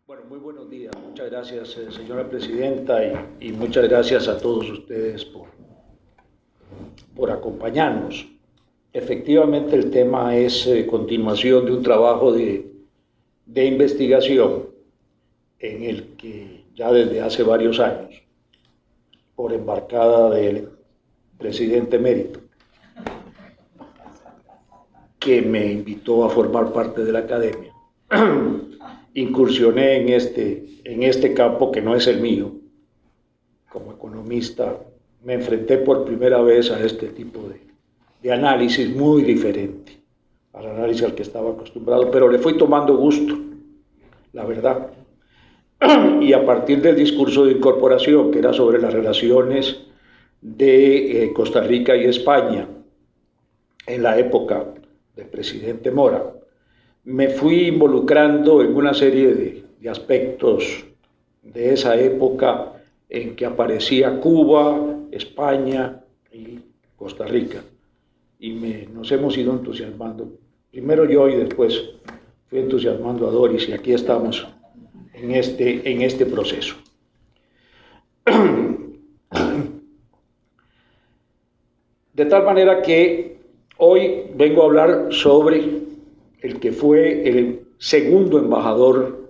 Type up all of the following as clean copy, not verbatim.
Bueno, muy buenos días. Muchas gracias, señora presidenta, y muchas gracias a todos ustedes por acompañarnos. Efectivamente, el tema es continuación de un trabajo de investigación en el que ya desde hace varios años, por embarcada del presidente emérito, que me invitó a formar parte de la academia, incursioné en este campo que no es el mío. Como economista me enfrenté por primera vez a este tipo de análisis muy diferente al análisis al que estaba acostumbrado, pero le fui tomando gusto, la verdad. Y a partir del discurso de incorporación, que era sobre las relaciones de Costa Rica y España en la época del presidente Mora, me fui involucrando en una serie de aspectos de esa época en que aparecía Cuba, España y Costa Rica. Y nos hemos ido entusiasmando. Primero yo y después fui entusiasmando a Doris, y aquí estamos en este proceso. De tal manera que hoy vengo a hablar sobre el que fue el segundo embajador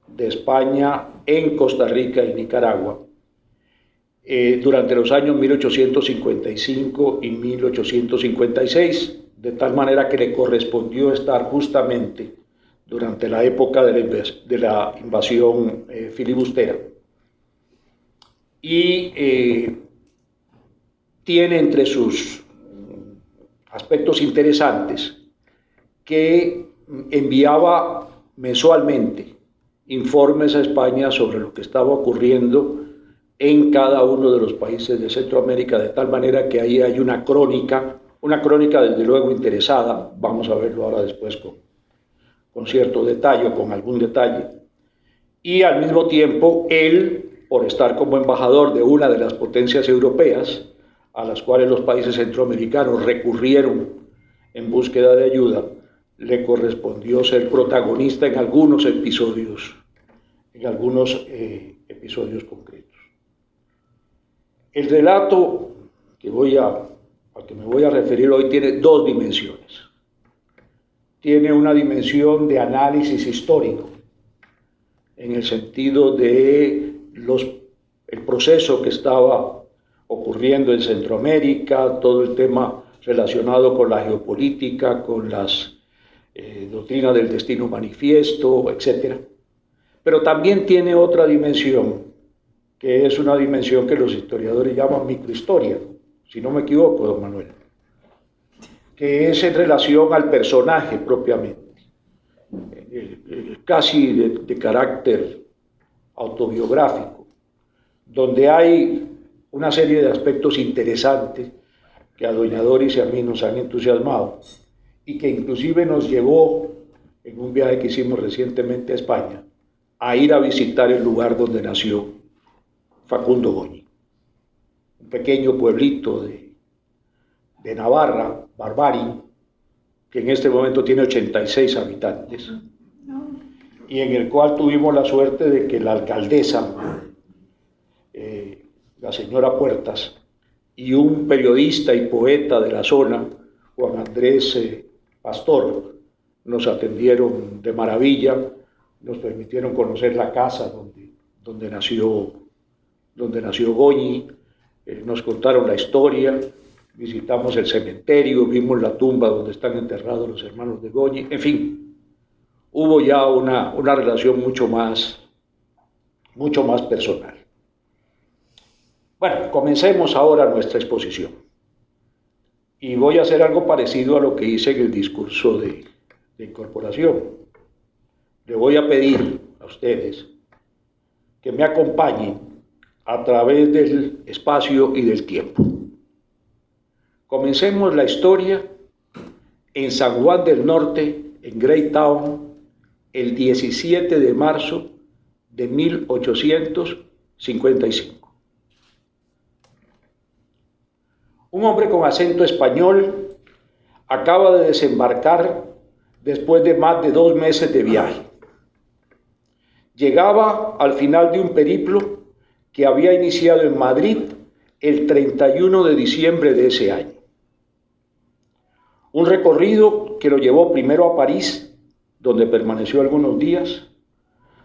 de España en Costa Rica y Nicaragua durante los años 1855 y 1856, de tal manera que le correspondió estar justamente durante la época de la invasión filibustera. Y tiene entre sus aspectos interesantes que enviaba mensualmente informes a España sobre lo que estaba ocurriendo en cada uno de los países de Centroamérica, de tal manera que ahí hay una crónica desde luego interesada. Vamos a verlo ahora después con cierto detalle, con algún detalle. Y al mismo tiempo, él, por estar como embajador de una de las potencias europeas, a las cuales los países centroamericanos recurrieron en búsqueda de ayuda, le correspondió ser protagonista en algunos episodios concretos. El relato al que me voy a referir hoy tiene dos dimensiones. Tiene una dimensión de análisis histórico, en el sentido de el proceso que estaba ocurriendo en Centroamérica, todo el tema relacionado con la geopolítica, con las doctrinas del destino manifiesto, etc. Pero también tiene otra dimensión, que es una dimensión que los historiadores llaman microhistoria, si no me equivoco, don Manuel, que es en relación al personaje propiamente, casi de carácter autobiográfico, donde hay una serie de aspectos interesantes que a doña Doris y a mí nos han entusiasmado, y que inclusive nos llevó, en un viaje que hicimos recientemente a España, a ir a visitar el lugar donde nació Facundo Goñi, un pequeño pueblito de Navarra, Barbarín, que en este momento tiene 86 habitantes, y en el cual tuvimos la suerte de que la alcaldesa, la señora Puertas, y un periodista y poeta de la zona, Juan Andrés Pastor, nos atendieron de maravilla, nos permitieron conocer la casa donde nació Goñi, nos contaron la historia, visitamos el cementerio, vimos la tumba donde están enterrados los hermanos de Goñi, en fin, hubo ya una relación mucho más personal. Bueno, comencemos ahora nuestra exposición. Y voy a hacer algo parecido a lo que hice en el discurso de incorporación. Le voy a pedir a ustedes que me acompañen a través del espacio y del tiempo. Comencemos la historia en San Juan del Norte, en Greytown, el 17 de marzo de 1855. Un hombre con acento español acaba de desembarcar después de más de 2 meses de viaje. Llegaba al final de un periplo que había iniciado en Madrid el 31 de diciembre de ese año. Un recorrido que lo llevó primero a París, donde permaneció algunos días,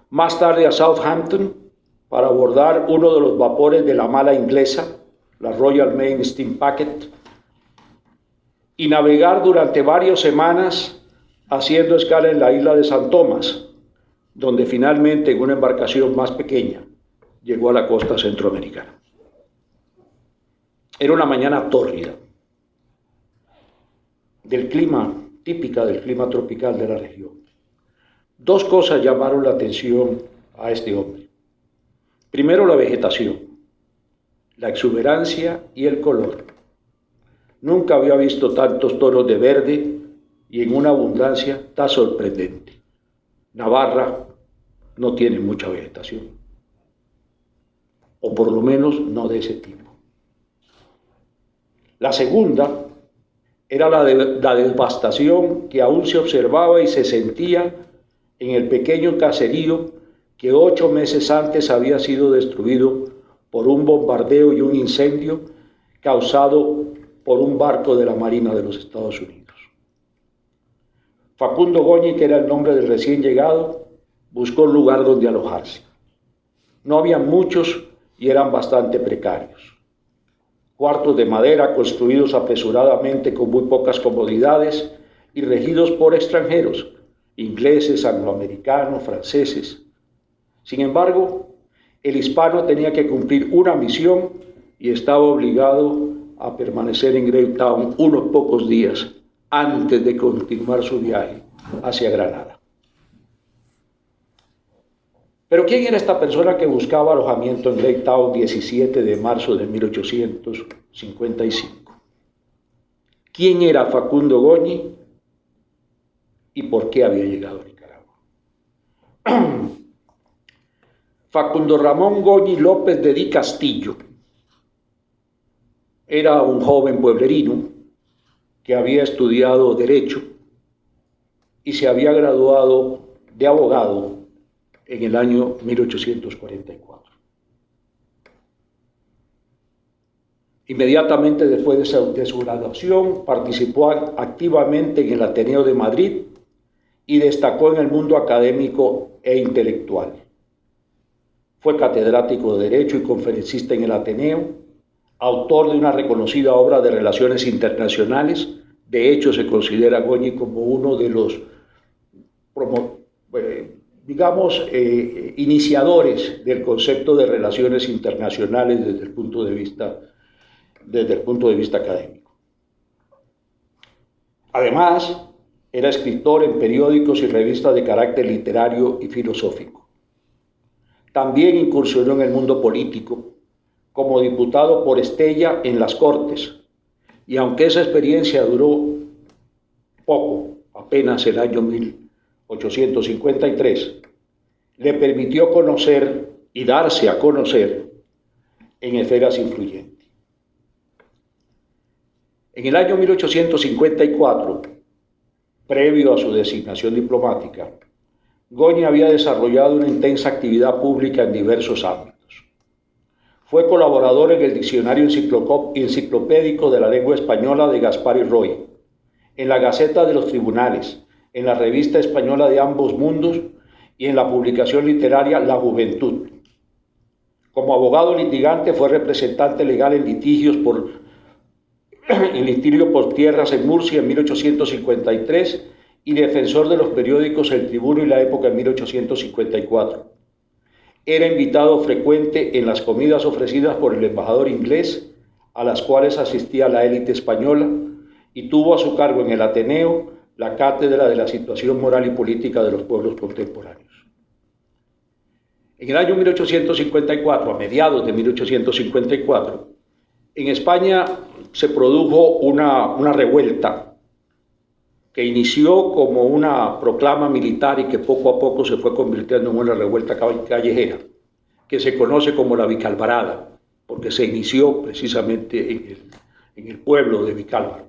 más tarde a Southampton para abordar uno de los vapores de la mala inglesa, la Royal Mail Steam Packet, y navegar durante varias semanas haciendo escala en la isla de San Tomás, donde finalmente en una embarcación más pequeña llegó a la costa centroamericana. Era una mañana tórrida, típica del clima tropical de la región. Dos cosas llamaron la atención a este hombre. Primero, la vegetación, la exuberancia y el color. Nunca había visto tantos tonos de verde y en una abundancia tan sorprendente. Navarra no tiene mucha vegetación, o por lo menos no de ese tipo. La segunda era la devastación que aún se observaba y se sentía en el pequeño caserío que 8 meses antes había sido destruido por un bombardeo y un incendio causado por un barco de la Marina de los Estados Unidos. Facundo Goñi, que era el nombre del recién llegado, buscó un lugar donde alojarse. No había muchos y eran bastante precarios. Cuartos de madera construidos apresuradamente con muy pocas comodidades y regidos por extranjeros, ingleses, angloamericanos, franceses. Sin embargo, el hispano tenía que cumplir una misión y estaba obligado a permanecer en Greytown unos pocos días antes de continuar su viaje hacia Granada. Pero ¿quién era esta persona que buscaba alojamiento en Greytown 17 de marzo de 1855? ¿Quién era Facundo Goñi y por qué había llegado a Nicaragua? Facundo Ramón Goñi López de Di Castillo era un joven pueblerino que había estudiado Derecho y se había graduado de abogado en el año 1844. Inmediatamente después de su graduación, participó activamente en el Ateneo de Madrid y destacó en el mundo académico e intelectual. Fue catedrático de Derecho y conferencista en el Ateneo, autor de una reconocida obra de relaciones internacionales. De hecho, se considera Goñi como uno de los iniciadores del concepto de relaciones internacionales desde el punto de vista académico. Además, era escritor en periódicos y revistas de carácter literario y filosófico. También incursionó en el mundo político como diputado por Estella en las Cortes, y aunque esa experiencia duró poco, apenas el año 1853, le permitió conocer y darse a conocer en esferas influyentes. En el año 1854, previo a su designación diplomática, Goñi había desarrollado una intensa actividad pública en diversos ámbitos. Fue colaborador en el Diccionario Enciclopédico de la Lengua Española de Gaspar y Roy, en la Gaceta de los Tribunales, en la Revista Española de Ambos Mundos y en la publicación literaria La Juventud. Como abogado litigante fue representante legal en litigio por tierras en Murcia en 1853 y defensor de los periódicos El Tribuno y La Época en 1854. Era invitado frecuente en las comidas ofrecidas por el embajador inglés, a las cuales asistía la élite española, y tuvo a su cargo en el Ateneo la cátedra de la situación moral y política de los pueblos contemporáneos. En el año 1854, a mediados de 1854, en España se produjo una revuelta que inició como una proclama militar y que poco a poco se fue convirtiendo en una revuelta callejera, que se conoce como la Vicalvarada, porque se inició precisamente en el pueblo de Vicálvaro.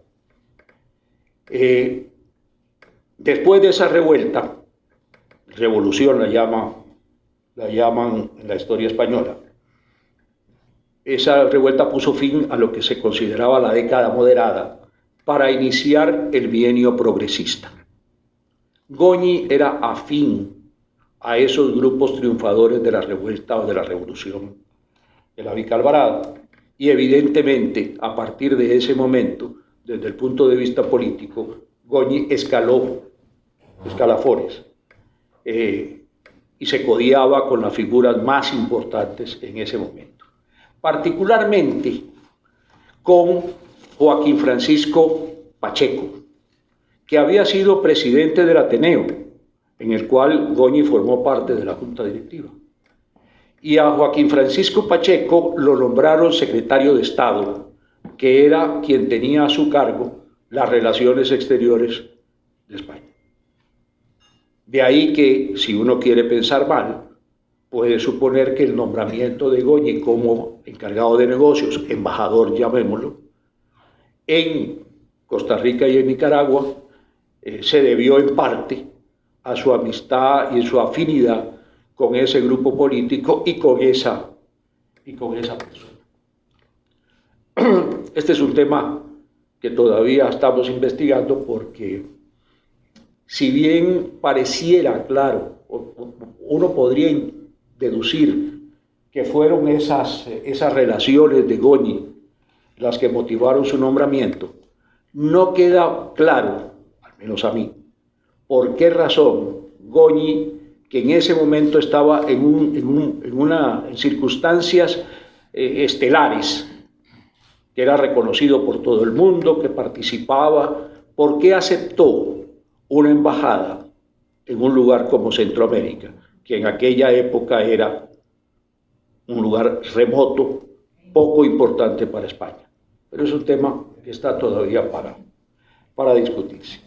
Después de esa revuelta, revolución la llama la llaman en la historia española. Esa revuelta puso fin a lo que se consideraba la década moderada para iniciar el bienio progresista. Goñi era afín a esos grupos triunfadores de la revuelta o de la revolución de la Vica Alvarado, y evidentemente a partir de ese momento, desde el punto de vista político, Goñi escaló escalafones y se codiaba con las figuras más importantes en ese momento, particularmente con Joaquín Francisco Pacheco, que había sido presidente del Ateneo, en el cual Goñi formó parte de la junta directiva. Y a Joaquín Francisco Pacheco lo nombraron secretario de Estado, que era quien tenía a su cargo las relaciones exteriores de España. De ahí que, si uno quiere pensar mal, puede suponer que el nombramiento de Goñi como encargado de negocios, embajador, llamémoslo, en Costa Rica y en Nicaragua, se debió en parte a su amistad y su afinidad con ese grupo político y con esa persona. Este es un tema que todavía estamos investigando porque, si bien pareciera claro, uno podría deducir que fueron esas relaciones de Goñi las que motivaron su nombramiento, no queda claro, al menos a mí, por qué razón Goñi, que en ese momento estaba en circunstancias estelares, que era reconocido por todo el mundo, que participaba, ¿por qué aceptó una embajada en un lugar como Centroamérica, que en aquella época era un lugar remoto, poco importante para España? Pero es un tema que está todavía para discutirse.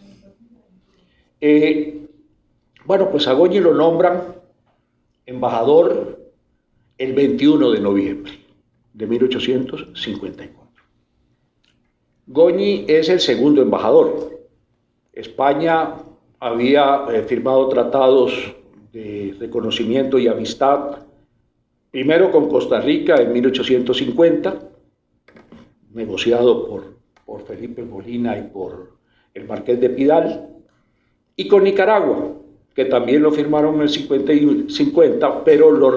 Bueno, pues a Goñi lo nombran embajador el 21 de noviembre de 1854. Goñi es el segundo embajador. España había firmado tratados de reconocimiento y amistad, primero con Costa Rica en 1850, negociado por Felipe Molina y por el Marqués de Pidal, y con Nicaragua, que también lo firmaron en el 50, pero lo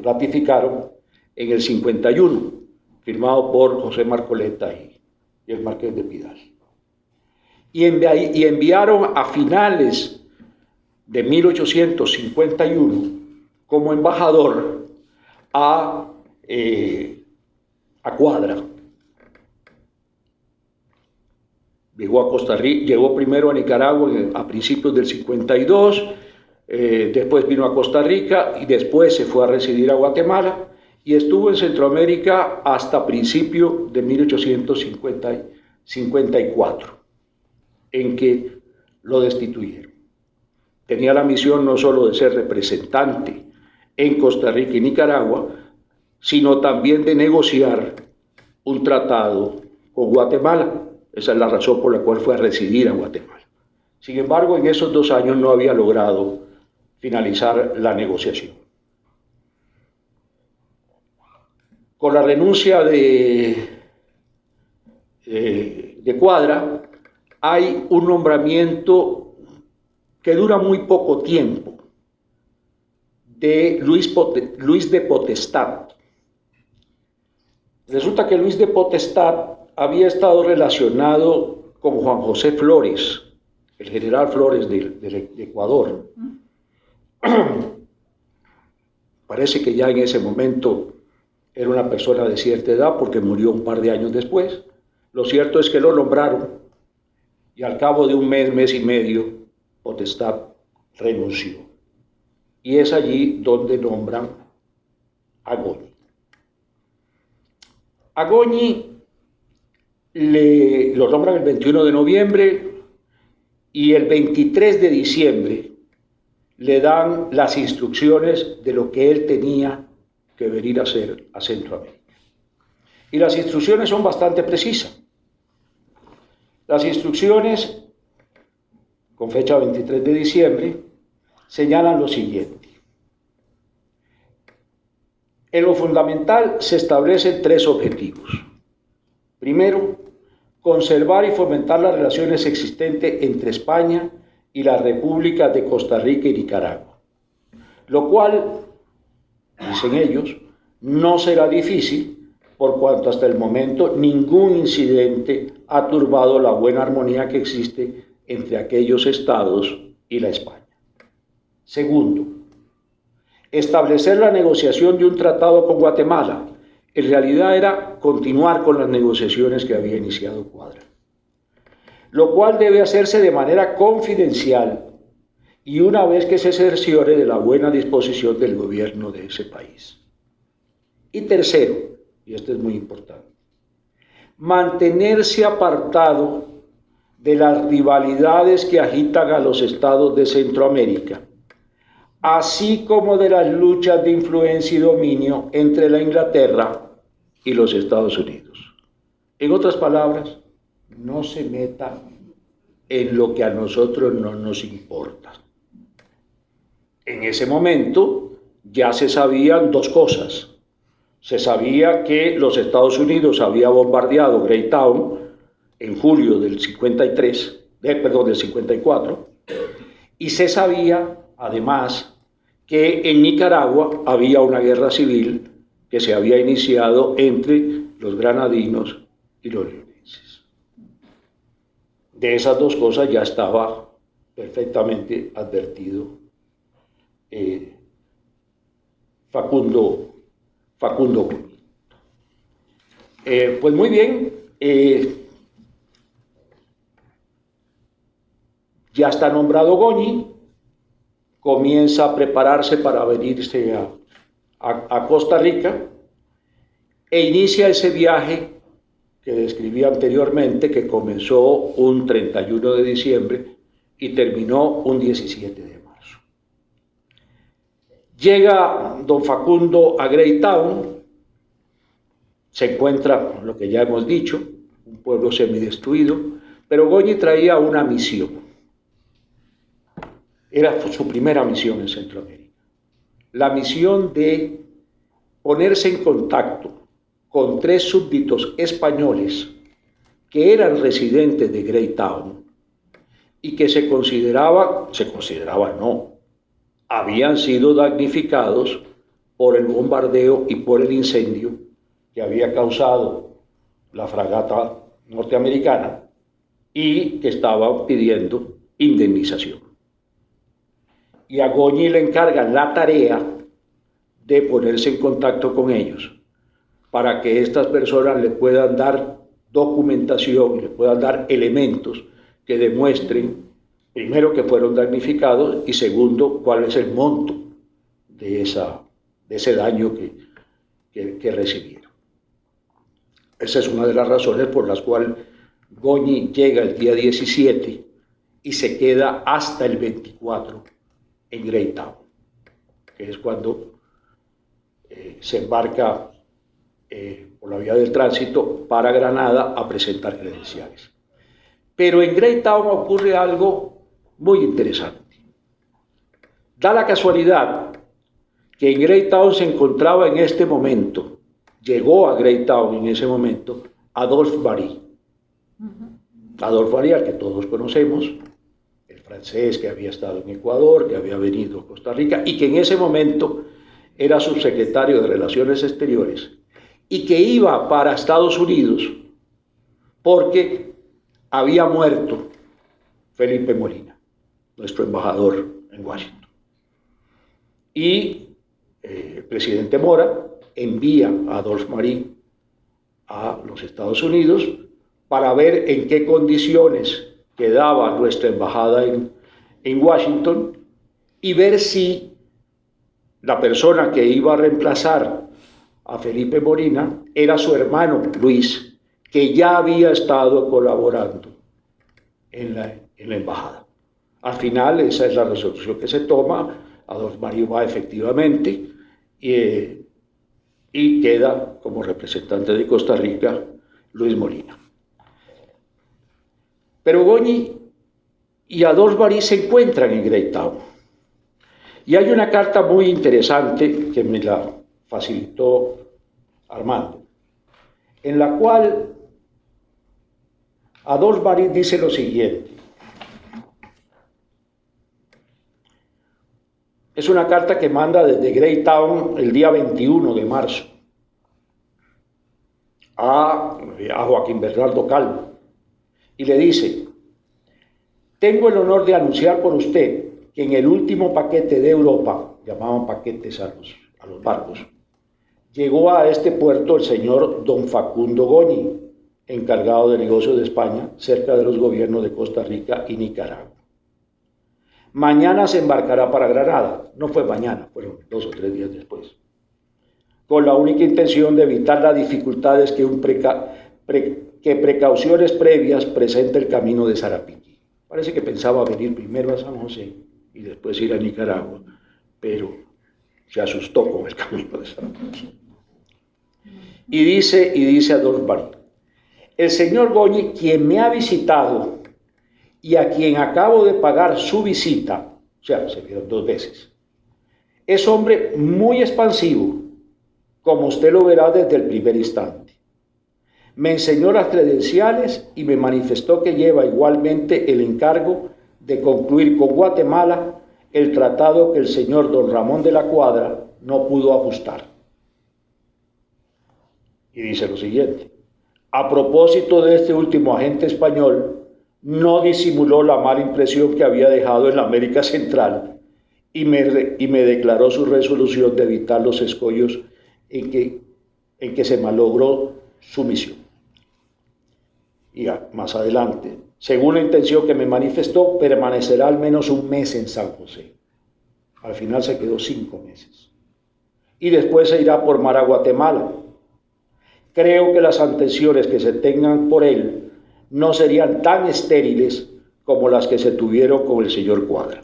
ratificaron en el 51, firmado por José Marcoleta y el Marqués de Pidal. Y enviaron a finales de 1851 como embajador a Cuadra. Llegó a Costa Rica, llegó primero a Nicaragua a principios del 52, después vino a Costa Rica y después se fue a residir a Guatemala y estuvo en Centroamérica hasta principios de 1854, en que lo destituyeron. Tenía la misión no solo de ser representante en Costa Rica y Nicaragua, sino también de negociar un tratado con Guatemala. Esa es la razón por la cual fue a residir a Guatemala. Sin embargo, en esos 2 años no había logrado finalizar la negociación. Con la renuncia de Cuadra, hay un nombramiento que dura muy poco tiempo, de Luis de Potestad. Resulta que Luis de Potestad había estado relacionado con Juan José Flores, el general Flores de Ecuador. Parece que ya en ese momento era una persona de cierta edad porque murió un par de años después. Lo cierto es que lo nombraron y al cabo de un mes y medio, Potestad renunció. Y es allí donde nombran a Goñi. A Goñi lo nombran el 21 de noviembre y el 23 de diciembre le dan las instrucciones de lo que él tenía que venir a hacer a Centroamérica. Y las instrucciones son bastante precisas. Las instrucciones, con fecha 23 de diciembre, señalan lo siguiente. En lo fundamental se establecen tres objetivos. Primero, conservar y fomentar las relaciones existentes entre España y las repúblicas de Costa Rica y Nicaragua, lo cual, dicen ellos, no será difícil por cuanto hasta el momento ningún incidente ha turbado la buena armonía que existe entre aquellos estados y la España. Segundo, establecer la negociación de un tratado con Guatemala. En realidad era continuar con las negociaciones que había iniciado Cuadra, lo cual debe hacerse de manera confidencial y una vez que se cerciore de la buena disposición del gobierno de ese país. Y tercero, y esto es muy importante, mantenerse apartado de las rivalidades que agitan a los estados de Centroamérica, así como de las luchas de influencia y dominio entre la Inglaterra y los Estados Unidos. En otras palabras, no se meta en lo que a nosotros no nos importa. En ese momento ya se sabían dos cosas. Se sabía que los Estados Unidos había bombardeado Greytown en julio del 54, y se sabía, además, que en Nicaragua había una guerra civil que se había iniciado entre los granadinos y los leoneses. De esas dos cosas ya estaba perfectamente advertido Facundo Goñi. Pues muy bien, ya está nombrado Goñi, comienza a prepararse para venirse a Costa Rica e inicia ese viaje que describí anteriormente, que comenzó un 31 de diciembre y terminó un 17 de marzo. Llega don Facundo a Greytown, se encuentra lo que ya hemos dicho, un pueblo semidestruido, pero Goñi traía una misión. Era su primera misión en Centroamérica. La misión de ponerse en contacto con tres súbditos españoles que eran residentes de Greytown y que habían sido damnificados por el bombardeo y por el incendio que había causado la fragata norteamericana y que estaban pidiendo indemnización. Y a Goñi le encargan la tarea de ponerse en contacto con ellos para que estas personas le puedan dar documentación, le puedan dar elementos que demuestren, primero, que fueron damnificados y segundo, cuál es el monto de ese daño que recibieron. Esa es una de las razones por las cuales Goñi llega el día 17 y se queda hasta el 24 en Greytown, que es cuando se embarca por la vía del tránsito para Granada a presentar credenciales. Pero en Greytown ocurre algo muy interesante. Da la casualidad que en Greytown se encontraba en este momento, llegó a Greytown en ese momento, Adolphe Bari. Adolphe Bari, al que todos conocemos, el francés que había estado en Ecuador, que había venido a Costa Rica y que en ese momento era subsecretario de Relaciones Exteriores y que iba para Estados Unidos porque había muerto Felipe Molina, nuestro embajador en Washington. Y el presidente Mora envía a Adolphe Bari a los Estados Unidos para ver en qué condiciones quedaba nuestra embajada en Washington y ver si la persona que iba a reemplazar a Felipe Molina era su hermano Luis, que ya había estado colaborando en la embajada. Al final, esa es la resolución que se toma. Adolphe Bari va efectivamente y queda como representante de Costa Rica Luis Molina. Pero Goñi y Adolphe Bari se encuentran en Greytown. Y hay una carta muy interesante que me la facilitó Armando, en la cual Adolphe Bari dice lo siguiente. Es una carta que manda desde Greytown el día 21 de marzo a Joaquín Bernardo Calvo y le dice: tengo el honor de anunciar por usted que en el último paquete de Europa, llamaban paquetes a los barcos, llegó a este puerto el señor don Facundo Goñi, encargado de negocios de España, cerca de los gobiernos de Costa Rica y Nicaragua. Mañana se embarcará para Granada. No fue mañana, fueron 2 o 3 días después, con la única intención de evitar las dificultades que precauciones previas presenta el camino de Sarapiquí. Parece que pensaba venir primero a San José y después ir a Nicaragua, pero se asustó con el camino de Sarapiquí. Y dice Adolphe Bari: el señor Goñi, quien me ha visitado y a quien acabo de pagar su visita, o sea, se vieron 2 veces, es hombre muy expansivo, como usted lo verá desde el primer instante. Me enseñó las credenciales y me manifestó que lleva igualmente el encargo de concluir con Guatemala el tratado que el señor don Ramón de la Cuadra no pudo ajustar. Y dice lo siguiente: a propósito de este último agente español, no disimuló la mala impresión que había dejado en la América Central y me declaró su resolución de evitar los escollos en que se malogró su misión. Y más adelante, según la intención que me manifestó, permanecerá al menos 1 mes en San José. Al final se quedó 5 meses. Y después se irá por mar a Guatemala. Creo que las atenciones que se tengan por él no serían tan estériles como las que se tuvieron con el señor Cuadra.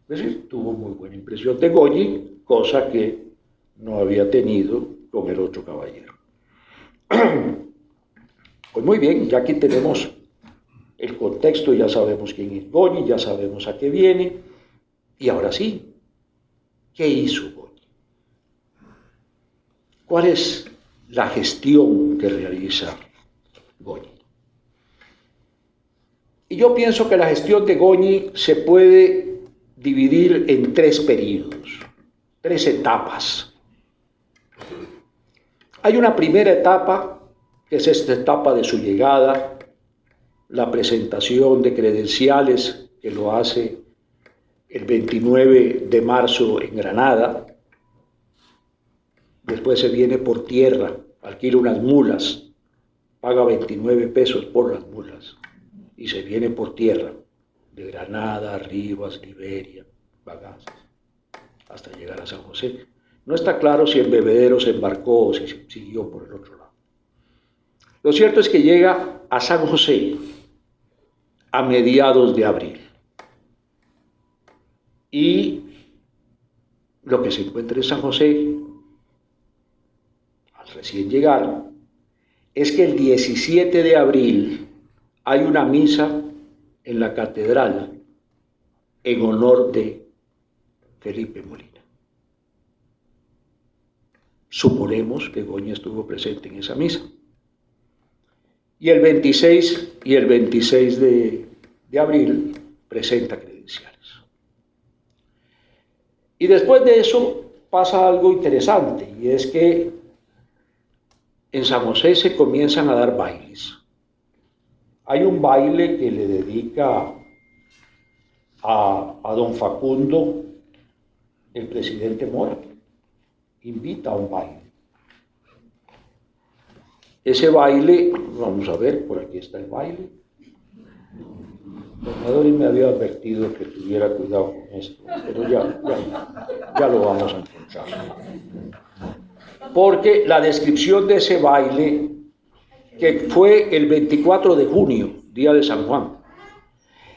Es decir, tuvo muy buena impresión de Goñi, cosa que no había tenido con el otro caballero. Pues muy bien, ya aquí tenemos el contexto, ya sabemos quién es Goñi, ya sabemos a qué viene, y ahora sí, ¿qué hizo Goñi? ¿Cuál es la gestión que realiza Goñi? Y yo pienso que la gestión de Goñi se puede dividir en 3 periodos, 3 etapas. Hay una primera etapa, que es esta etapa de su llegada, la presentación de credenciales, que lo hace el 29 de marzo en Granada. Después se viene por tierra, alquila unas mulas, paga 29 pesos por las mulas y se viene por tierra, de Granada, Rivas, Liberia, Bagaces, hasta llegar a San José. No está claro si en Bebedero se embarcó o si siguió por el otro lado. Lo cierto es que llega a San José a mediados de abril. Y lo que se encuentra en San José, al recién llegar, es que el 17 de abril hay una misa en la catedral en honor de Felipe Molina. Suponemos que Goñi estuvo presente en esa misa. Y el 26 de abril presenta credenciales. Y después de eso pasa algo interesante, y es que en San José se comienzan a dar bailes. Hay un baile que le dedica a don Facundo el presidente Mora. Invita a un baile. Ese baile, vamos a ver, por aquí está el baile. Don Adori me había advertido que tuviera cuidado con esto, pero ya lo vamos a encontrar. Porque la descripción de ese baile, que fue el 24 de junio, día de San Juan,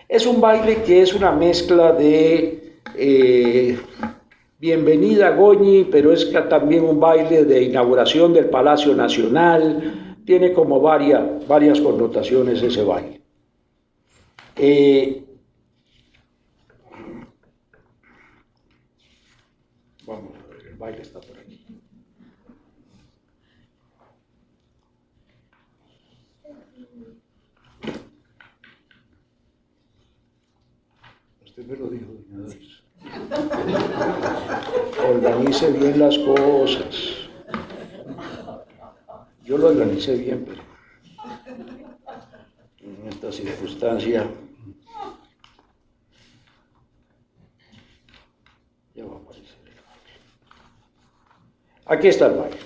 es un baile que es una mezcla de bienvenida a Goñi, pero es también un baile de inauguración del Palacio Nacional, tiene como varias connotaciones ese baile. Vamos a ver. baile está por aquí. Usted me lo dijo, doña Doris. Organice bien las cosas. Yo lo organicé bien, pero en esta circunstancia ya va a aparecer el baile. Aquí está el baile.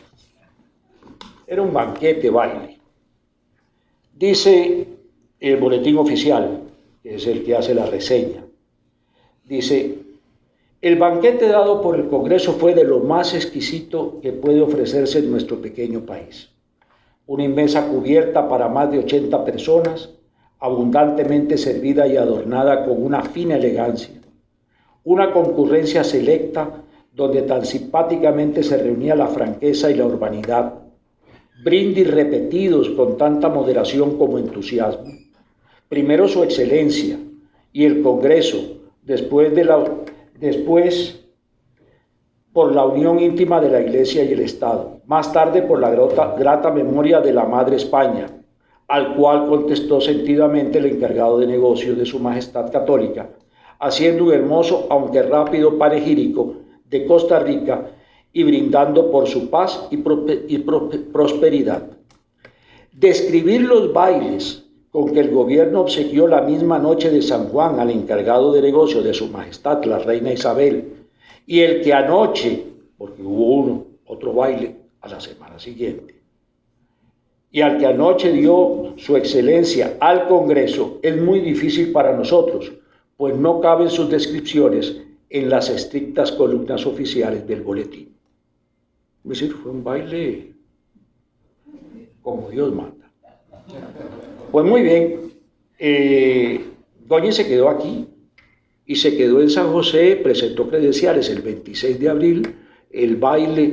Era un banquete baile. Dice el boletín oficial, que es el que hace la reseña, dice: el banquete dado por el Congreso fue de lo más exquisito que puede ofrecerse en nuestro pequeño país. Una inmensa cubierta para más de 80 personas, abundantemente servida y adornada con una fina elegancia. Una concurrencia selecta donde tan simpáticamente se reunía la franqueza y la urbanidad. Brindis repetidos con tanta moderación como entusiasmo. Primero su excelencia y el Congreso, después por la unión íntima de la Iglesia y el Estado, más tarde por la grata memoria de la Madre España, al cual contestó sentidamente el encargado de negocios de Su Majestad Católica, haciendo un hermoso, aunque rápido panegírico de Costa Rica y brindando por su paz y prosperidad. Describir los bailes con que el gobierno obsequió la misma noche de San Juan al encargado de negocios de Su Majestad, la Reina Isabel, y el que anoche, porque hubo otro baile a la semana siguiente, y al que anoche dio Su Excelencia al Congreso, es muy difícil para nosotros, pues no caben sus descripciones en las estrictas columnas oficiales del boletín. Es decir, fue un baile como Dios manda. Pues muy bien, Goñi se quedó aquí y se quedó en San José, presentó credenciales el 26 de abril, el baile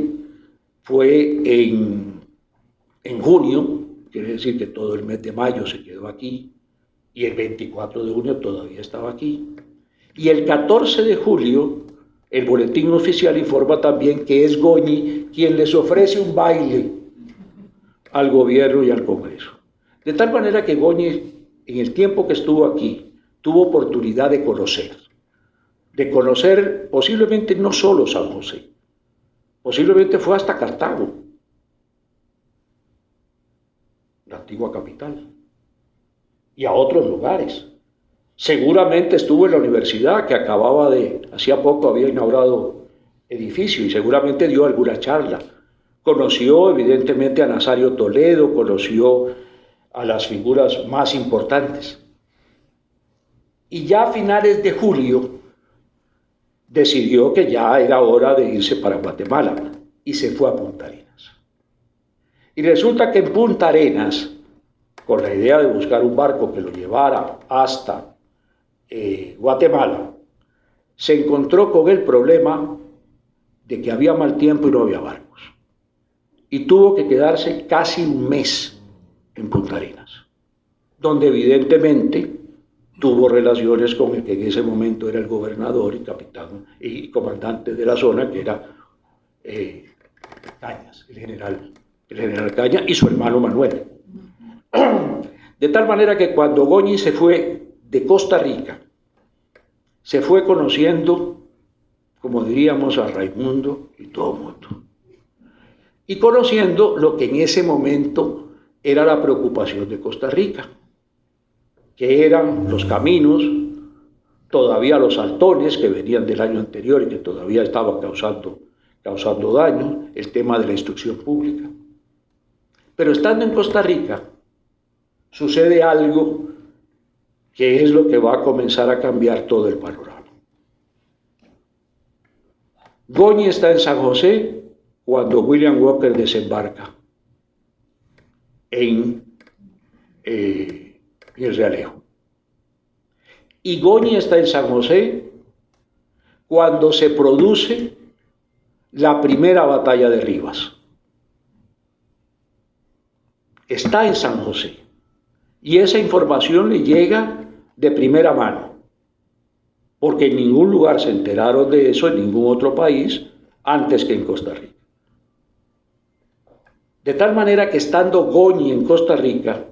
fue en junio, quiere decir que todo el mes de mayo se quedó aquí, y el 24 de junio todavía estaba aquí. Y el 14 de julio, el boletín oficial informa también que es Goñi quien les ofrece un baile al gobierno y al Congreso. De tal manera que Goñi, en el tiempo que estuvo aquí, tuvo oportunidad de conocer posiblemente no solo San José, posiblemente fue hasta Cartago, la antigua capital, y a otros lugares. Seguramente estuvo en la universidad que hacía poco había inaugurado edificio y seguramente dio alguna charla. Conoció evidentemente a Nazario Toledo, conoció a las figuras más importantes. Y ya a finales de julio decidió que ya era hora de irse para Guatemala y se fue a Punta Arenas. Y resulta que en Punta Arenas, con la idea de buscar un barco que lo llevara hasta Guatemala, se encontró con el problema de que había mal tiempo y no había barcos. Y tuvo que quedarse casi un mes en Punta Arenas, donde evidentemente tuvo relaciones con el que en ese momento era el gobernador y capitán y comandante de la zona, que era Cañas, el general Cañas y su hermano Manuel. De tal manera que cuando Goñi se fue de Costa Rica, se fue conociendo, como diríamos, a Raimundo y todo el mundo. Y conociendo lo que en ese momento era la preocupación de Costa Rica, que eran los caminos, todavía los saltones que venían del año anterior y que todavía estaban causando daño, el tema de la instrucción pública. Pero estando en Costa Rica, sucede algo que es lo que va a comenzar a cambiar todo el panorama. Goñi está en San José cuando William Walker desembarca en el Realejo. Y Goñi está en San José cuando se produce la primera batalla de Rivas. Está en San José. Y esa información le llega de primera mano, porque en ningún lugar se enteraron de eso, en ningún otro país, antes que en Costa Rica. De tal manera que estando Goñi en Costa Rica,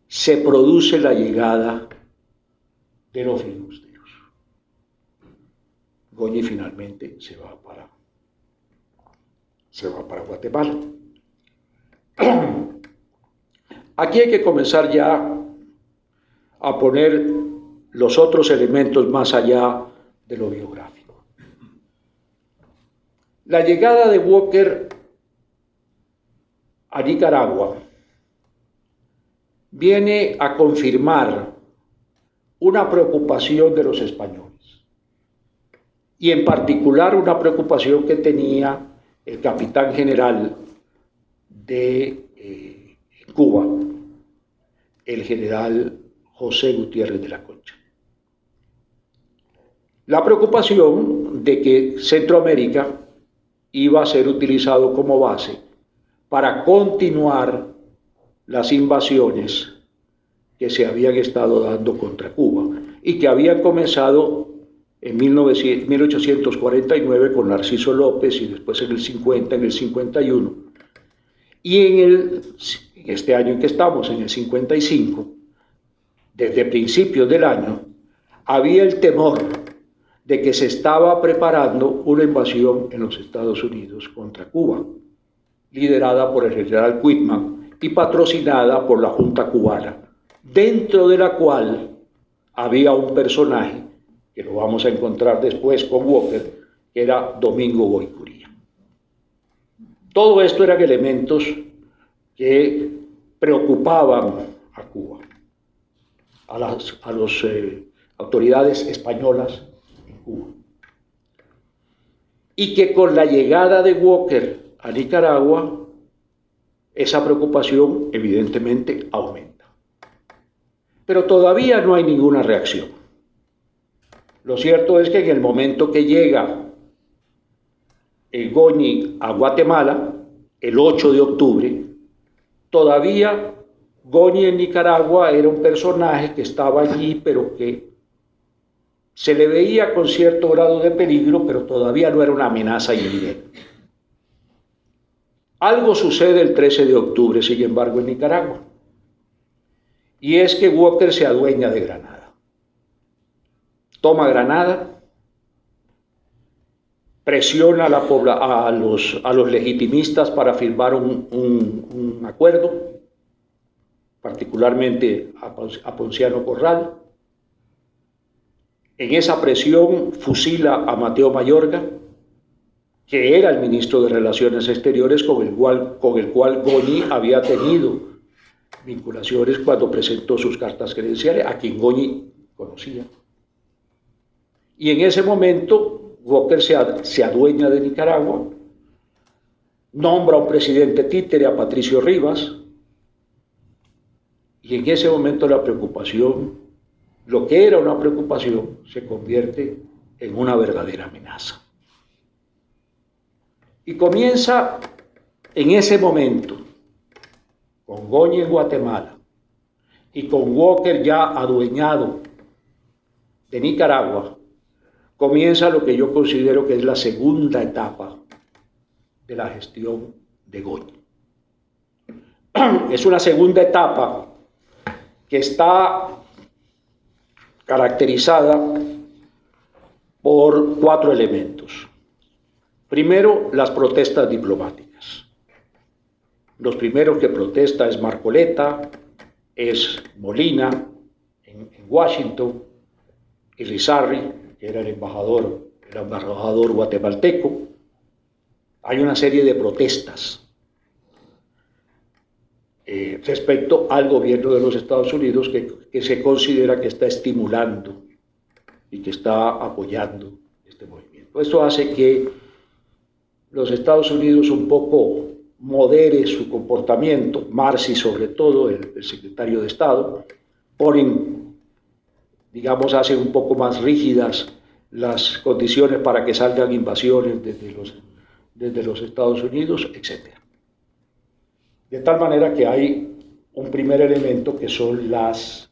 se produce la llegada de los filibusteros. Goñi finalmente se va para Guatemala. Aquí hay que comenzar ya a poner los otros elementos más allá de lo biográfico. La llegada de Walker a Nicaragua viene a confirmar una preocupación de los españoles, y en particular una preocupación que tenía el capitán general de Cuba, el general José Gutiérrez de la Concha. La preocupación de que Centroamérica iba a ser utilizado como base para continuar las invasiones que se habían estado dando contra Cuba y que habían comenzado en 1849 con Narciso López y después en el 50, en el 51. Y en este año en que estamos, en el 55, desde principios del año, había el temor de que se estaba preparando una invasión en los Estados Unidos contra Cuba, liderada por el general Whitman y patrocinada por la Junta Cubana, dentro de la cual había un personaje, que lo vamos a encontrar después con Walker, que era Domingo Boicuría. Todo esto eran elementos que preocupaban a Cuba, a las autoridades españolas en Cuba. Y que con la llegada de Walker a Nicaragua, esa preocupación evidentemente aumenta. Pero todavía no hay ninguna reacción. Lo cierto es que en el momento que llega el Goñi a Guatemala, el 8 de octubre, todavía Goñi en Nicaragua era un personaje que estaba allí, pero que se le veía con cierto grado de peligro, pero todavía no era una amenaza inminente. Algo sucede el 13 de octubre, sin embargo, en Nicaragua, y es que Walker se adueña de Granada. Toma Granada, presiona a los legitimistas para firmar un acuerdo, particularmente a Ponciano Corral. En esa presión fusila a Mateo Mayorga, que era el ministro de Relaciones Exteriores con el cual Goñi había tenido vinculaciones cuando presentó sus cartas credenciales, a quien Goñi conocía. Y en ese momento Walker se adueña de Nicaragua, nombra a un presidente títere, a Patricio Rivas, y en ese momento la preocupación, lo que era una preocupación, se convierte en una verdadera amenaza. Y comienza en ese momento, con Goñi en Guatemala y con Walker ya adueñado de Nicaragua, comienza lo que yo considero que es la segunda etapa de la gestión de Goñi. Es una segunda etapa que está caracterizada por 4 elementos. Primero, las protestas diplomáticas. Los primeros que protesta es Marcoleta, es Molina en Washington, y Lizarri, que era el embajador guatemalteco. Hay una serie de protestas respecto al gobierno de los Estados Unidos que se considera que está estimulando y que está apoyando este movimiento. Esto hace que los Estados Unidos un poco modere su comportamiento, Marcy sobre todo, el secretario de Estado, hacen un poco más rígidas las condiciones para que salgan invasiones desde los Estados Unidos, etc. De tal manera que hay un primer elemento que son las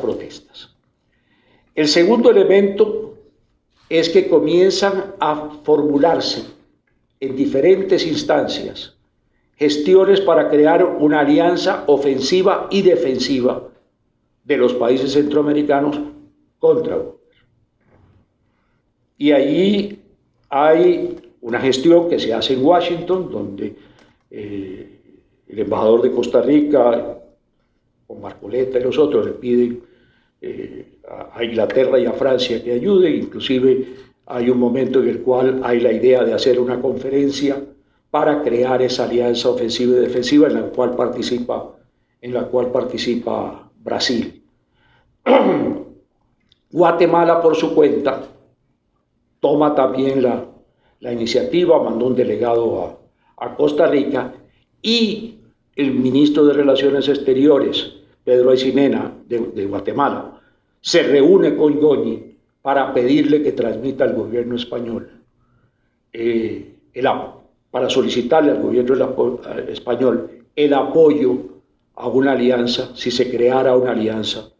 protestas. El segundo elemento es que comienzan a formularse en diferentes instancias gestiones para crear una alianza ofensiva y defensiva de los países centroamericanos contra Gobierno. Y allí hay una gestión que se hace en Washington, donde el embajador de Costa Rica, con Marcoleta y los otros, le piden a Inglaterra y a Francia que ayuden. Inclusive hay un momento en el cual hay la idea de hacer una conferencia para crear esa alianza ofensiva y defensiva en la cual participa Brasil. Guatemala, por su cuenta, toma también la iniciativa, mandó un delegado a Costa Rica, y el ministro de Relaciones Exteriores, Pedro Aycinena, de Guatemala, se reúne con Goñi para pedirle que transmita al gobierno español, para solicitarle al gobierno español el apoyo a una alianza, si se creara una alianza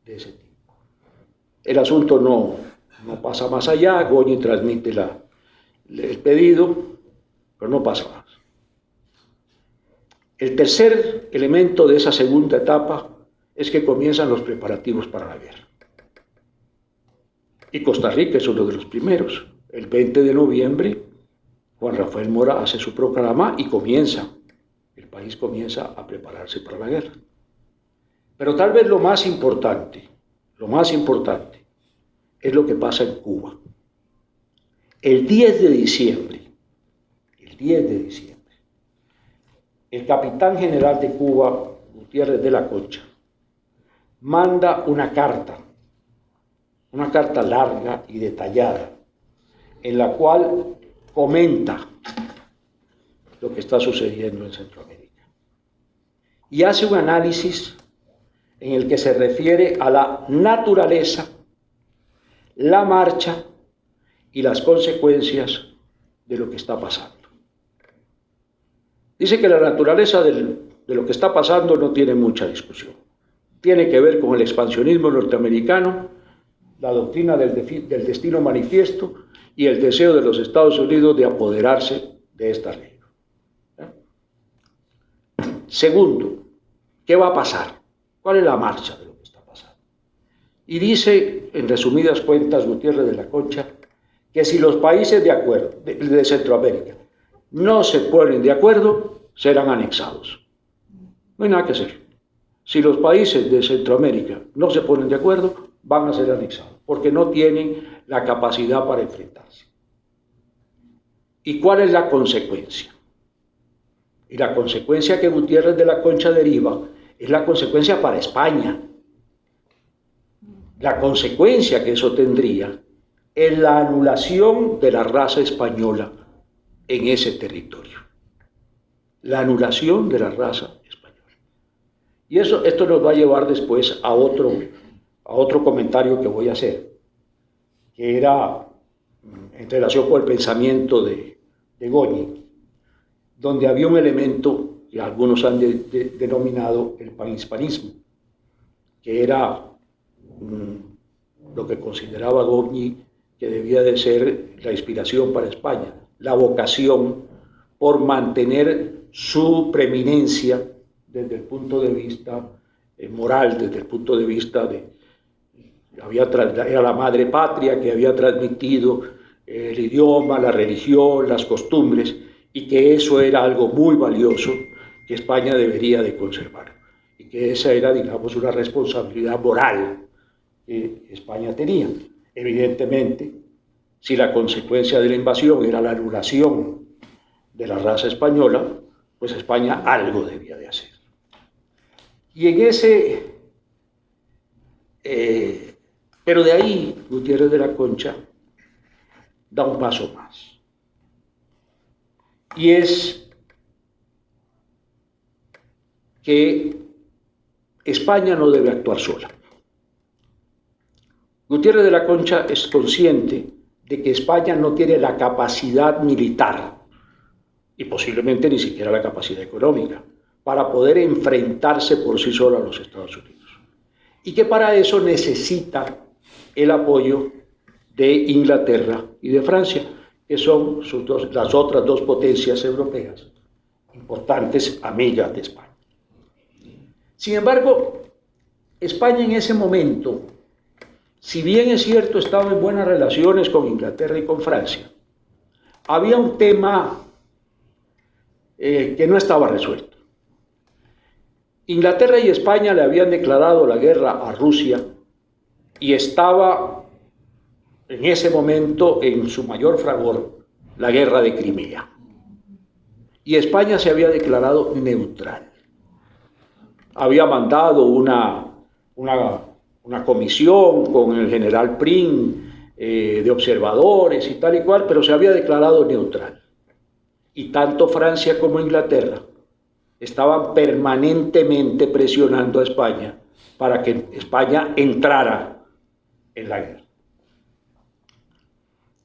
de ese tipo. El asunto no pasa más allá, Goñi transmite el pedido, pero no pasa más. El tercer elemento de esa segunda etapa es que comienzan los preparativos para la guerra. Y Costa Rica es uno de los primeros. El 20 de noviembre, Juan Rafael Mora hace su proclama y el país comienza a prepararse para la guerra. Pero tal vez lo más importante es lo que pasa en Cuba. El 10 de diciembre, el capitán general de Cuba, Gutiérrez de la Concha, manda una carta larga y detallada, en la cual comenta lo que está sucediendo en Centroamérica. Y hace un análisis en el que se refiere a la naturaleza, la marcha y las consecuencias de lo que está pasando. Dice que la naturaleza de lo que está pasando no tiene mucha discusión. Tiene que ver con el expansionismo norteamericano, la doctrina del destino manifiesto y el deseo de los Estados Unidos de apoderarse de esta ley. Segundo, ¿qué va a pasar? ¿Cuál es la marcha de lo que está pasando? Y dice, en resumidas cuentas, Gutiérrez de la Concha, que si los países de Centroamérica no se ponen de acuerdo, serán anexados. No hay nada que hacer. Si los países de Centroamérica no se ponen de acuerdo, van a ser anexados, porque no tienen la capacidad para enfrentarse. ¿Y cuál es la consecuencia? Y la consecuencia que Gutiérrez de la Concha deriva es la consecuencia para España. La consecuencia que eso tendría es la anulación de la raza española en ese territorio. La anulación de la raza española. Y esto nos va a llevar después a otro comentario que voy a hacer, que era en relación con el pensamiento de Goñi, donde había un elemento que algunos han denominado el panhispanismo, que era lo que consideraba Goñi que debía de ser la inspiración para España, la vocación por mantener su preeminencia desde el punto de vista moral, desde el punto de vista era la madre patria que había transmitido el idioma, la religión, las costumbres, y que eso era algo muy valioso que España debería de conservar, y que esa era, digamos, una responsabilidad moral que España tenía. Evidentemente, si la consecuencia de la invasión era la anulación de la raza española, pues España algo debía de hacer. Y en pero de ahí Gutiérrez de la Concha da un paso más. Y es que España no debe actuar sola. Gutiérrez de la Concha es consciente de que España no tiene la capacidad militar y posiblemente ni siquiera la capacidad económica para poder enfrentarse por sí sola a los Estados Unidos. Y que para eso necesita el apoyo de Inglaterra y de Francia, que son las otras dos potencias europeas importantes, amigas de España. Sin embargo, España en ese momento, si bien es cierto estaba en buenas relaciones con Inglaterra y con Francia, había un tema que no estaba resuelto. Inglaterra y España le habían declarado la guerra a Rusia y estaba en ese momento en su mayor fragor la guerra de Crimea. Y España se había declarado neutral. Había mandado una comisión con el general Prim de observadores y tal y cual, pero se había declarado neutral. Y tanto Francia como Inglaterra estaban permanentemente presionando a España para que España entrara en la guerra.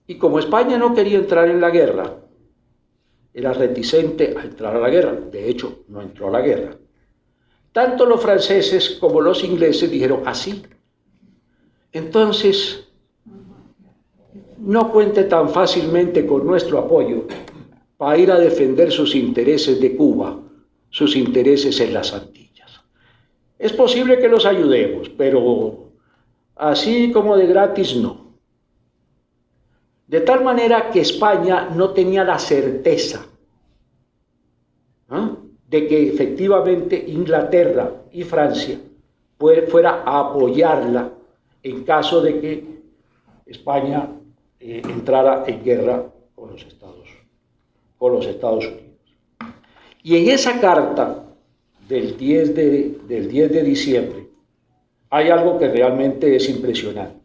Y como España no quería entrar en la guerra, era reticente a entrar a la guerra, de hecho no entró a la guerra, tanto los franceses como los ingleses dijeron así. Entonces, no cuente tan fácilmente con nuestro apoyo para ir a defender sus intereses de Cuba, sus intereses en las Antillas. Es posible que los ayudemos, pero así como de gratis no. De tal manera que España no tenía la certeza de que efectivamente Inglaterra y Francia fuera a apoyarla en caso de que España entrara en guerra con los Estados Unidos. Y en esa carta del 10 de diciembre hay algo que realmente es impresionante.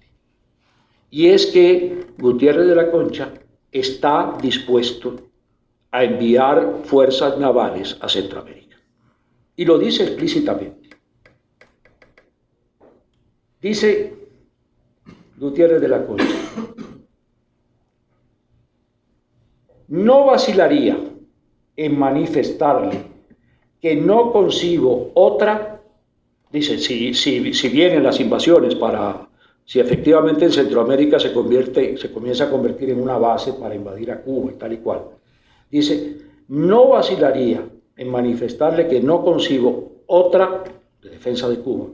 Y es que Gutiérrez de la Concha está dispuesto a enviar fuerzas navales a Centroamérica. Y lo dice explícitamente. Dice Gutiérrez de la Concha: no vacilaría en manifestarle que no concibo otra, dice, si vienen las invasiones si efectivamente en Centroamérica se comienza a convertir en una base para invadir a Cuba y tal y cual. Dice, no vacilaría en manifestarle que no concibo otra de defensa de Cuba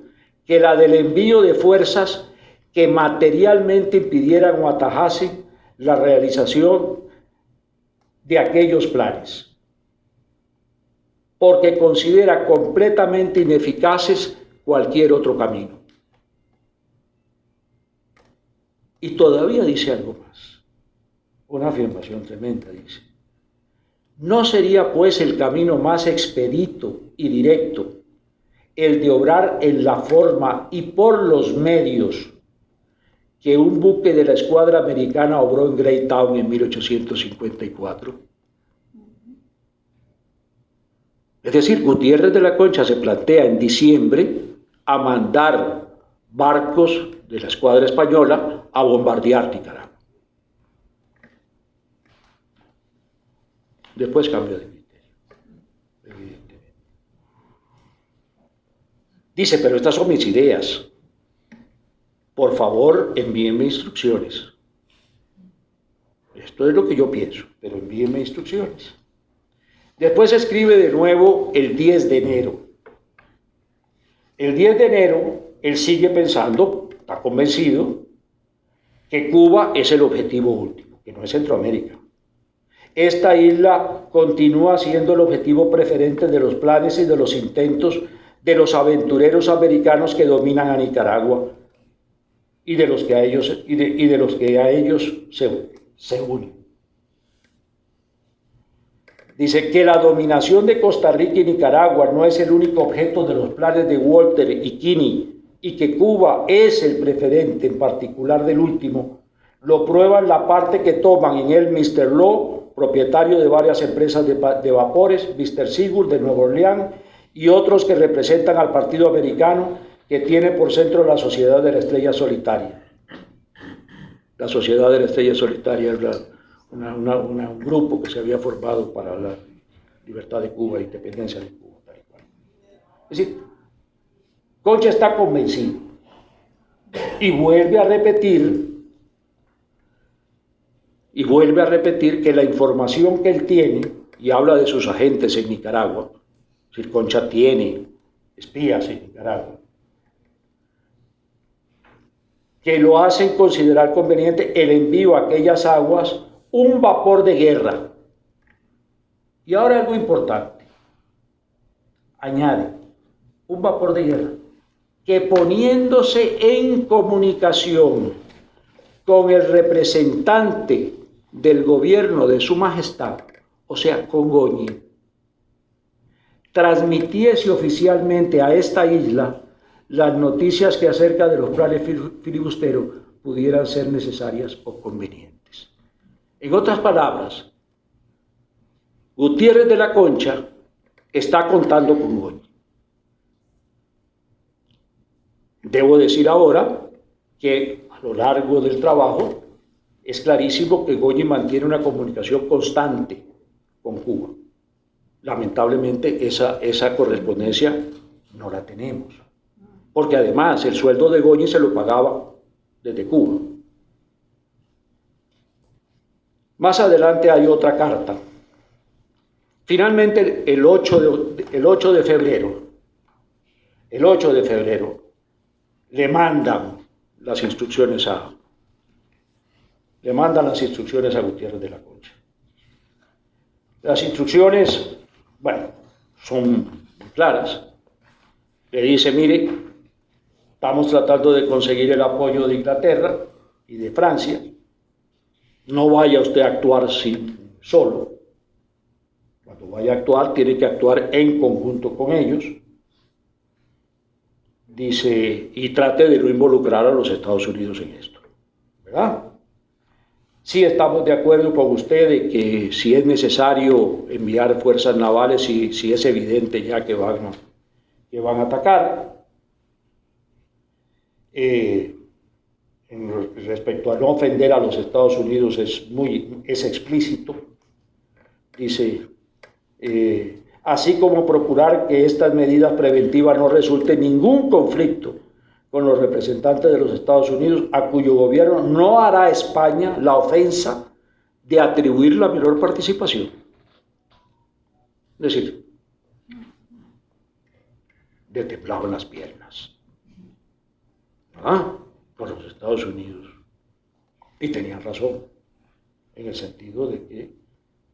que la del envío de fuerzas que materialmente impidieran o atajasen la realización de aquellos planes, porque considera completamente ineficaces cualquier otro camino. Y todavía dice algo más, una afirmación tremenda, dice: ¿no sería pues el camino más expedito y directo el de obrar en la forma y por los medios que un buque de la escuadra americana obró en Greytown en 1854? Es decir, Gutiérrez de la Concha se plantea en diciembre a mandar barcos de la escuadra española a bombardear Nicaragua. Después cambia de criterio, evidentemente. Dice, pero estas son mis ideas. Por favor, envíenme instrucciones. Esto es lo que yo pienso, pero envíenme instrucciones. Después escribe de nuevo el 10 de enero. El 10 de enero, él sigue pensando, está convencido, que Cuba es el objetivo último, que no es Centroamérica. Esta isla continúa siendo el objetivo preferente de los planes y de los intentos de los aventureros americanos que dominan a Nicaragua y de los que a ellos se unen. Dice que la dominación de Costa Rica y Nicaragua no es el único objeto de los planes de Walter y Kinney, y que Cuba es el preferente, en particular del último, lo prueban la parte que toman en él Mr. Law, propietario de varias empresas de vapores, Mr. Sigurd de Nueva Orleans y otros que representan al Partido Americano, que tiene por centro la Sociedad de la Estrella Solitaria. La Sociedad de la Estrella Solitaria es un grupo que se había formado para la libertad de Cuba, la independencia de Cuba, tal y cual. Es decir, Concha está convencido y vuelve a repetir y vuelve a repetir que la información que él tiene, y habla de sus agentes en Nicaragua, es decir, Concha tiene espías en Nicaragua, que lo hacen considerar conveniente el envío a aquellas aguas un vapor de guerra. Y ahora algo importante, añade, un vapor de guerra, que poniéndose en comunicación con el representante del gobierno de su majestad, o sea, con Goñi, transmitiese oficialmente a esta isla las noticias que acerca de los planes filibusteros pudieran ser necesarias o convenientes. En otras palabras, Gutiérrez de la Concha está contando con Goñi. Debo decir ahora que a lo largo del trabajo es clarísimo que Goñi mantiene una comunicación constante con Cuba. Lamentablemente esa correspondencia no la tenemos, porque además el sueldo de Goñi se lo pagaba desde Cuba. Más adelante hay otra carta. Finalmente el 8 de febrero le mandan las instrucciones a Gutiérrez de la Concha. Las instrucciones, bueno, son muy claras. Le dice, mire, estamos tratando de conseguir el apoyo de Inglaterra y de Francia. No vaya usted a actuar solo. Cuando vaya a actuar, tiene que actuar en conjunto con ellos. Dice, y trate de no involucrar a los Estados Unidos en esto, ¿verdad? Sí estamos de acuerdo con usted de que si es necesario enviar fuerzas navales, si es evidente ya que van a atacar. Respecto a no ofender a los Estados Unidos es explícito. Dice, así como procurar que estas medidas preventivas no resulten ningún conflicto con los representantes de los Estados Unidos, a cuyo gobierno no hará España la ofensa de atribuir la menor participación. Es decir, le temblaban las piernas por los Estados Unidos, y tenían razón, en el sentido de que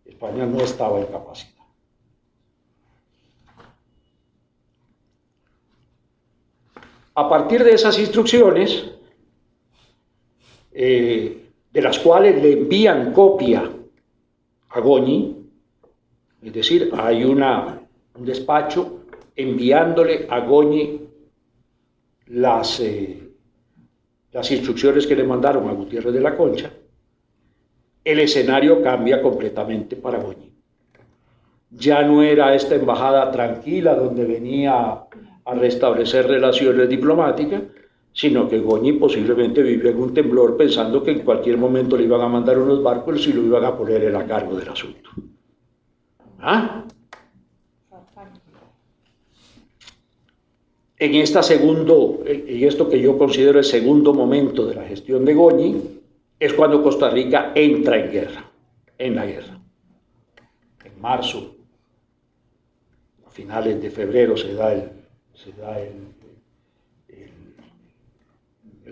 España no estaba en capacidad. A partir de esas instrucciones, de las cuales le envían copia a Goñi, es decir, hay un despacho enviándole a Goñi las instrucciones que le mandaron a Gutiérrez de la Concha, el escenario cambia completamente para Goñi. Ya no era esta embajada tranquila donde venía a restablecer relaciones diplomáticas, sino que Goñi posiblemente vivió en un temblor pensando que en cualquier momento le iban a mandar unos barcos y lo iban a poner él a cargo del asunto. En esto que yo considero el segundo momento de la gestión de Goñi, es cuando Costa Rica entra en la guerra. En marzo, a finales de febrero se da el